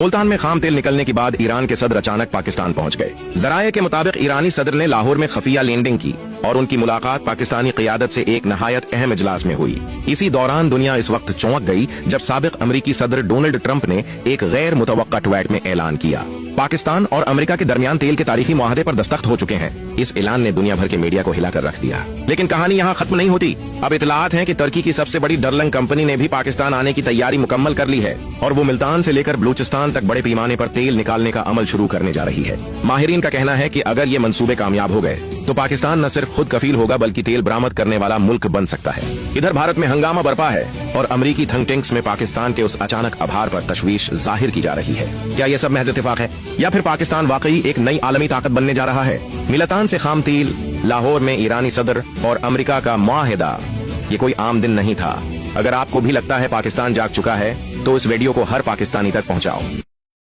मुल्तान में खाम तेल निकलने के बाद ईरान के सदर अचानक पाकिस्तान पहुंच गए। जराये के मुताबिक ईरानी सदर ने लाहौर में खफिया लैंडिंग की और उनकी मुलाकात पाकिस्तानी क़ियादत से एक नहायत अहम इजलास में हुई। इसी दौरान दुनिया इस वक्त चौंक गई जब साबिक अमरीकी सदर डोनाल्ड ट्रंप ने एक गैर मुतवक्का ट्वीट में ऐलान किया। पाकिस्तान और अमेरिका के दरमियान तेल के तारीखी मुआहदे पर दस्तखत हो चुके हैं। इस ऐलान ने दुनिया भर के मीडिया को हिलाकर रख दिया। लेकिन कहानी यहाँ खत्म नहीं होती। अब इतलात हैं कि तुर्की की सबसे बड़ी डरलंग कंपनी ने भी पाकिस्तान आने की तैयारी मुकम्मल कर ली है और वो मुल्तान से लेकर बलूचिस्तान तक बड़े पैमाने पर तेल निकालने का अमल शुरू करने जा रही है। माहिरीन का कहना है कि अगर ये मंसूबे कामयाब हो गए तो पाकिस्तान न सिर्फ खुद कफील होगा बल्कि तेल बरामद करने वाला मुल्क बन सकता है। इधर भारत में हंगामा बरपा है और अमरीकी थिंक टैंक्स में पाकिस्तान के उस अचानक आभार पर तशवीश जाहिर की जा रही है। क्या ये सब महज इत्तेफाक है या फिर पाकिस्तान वाकई एक नई आलमी ताकत बनने जा रहा है? मुल्तान से खाम तेल, लाहौर में ईरानी सदर और अमेरिका का मुआहिदा, ये कोई आम दिन नहीं था। अगर आपको भी लगता है पाकिस्तान जाग चुका है तो इस वीडियो को हर पाकिस्तानी तक पहुंचाओ।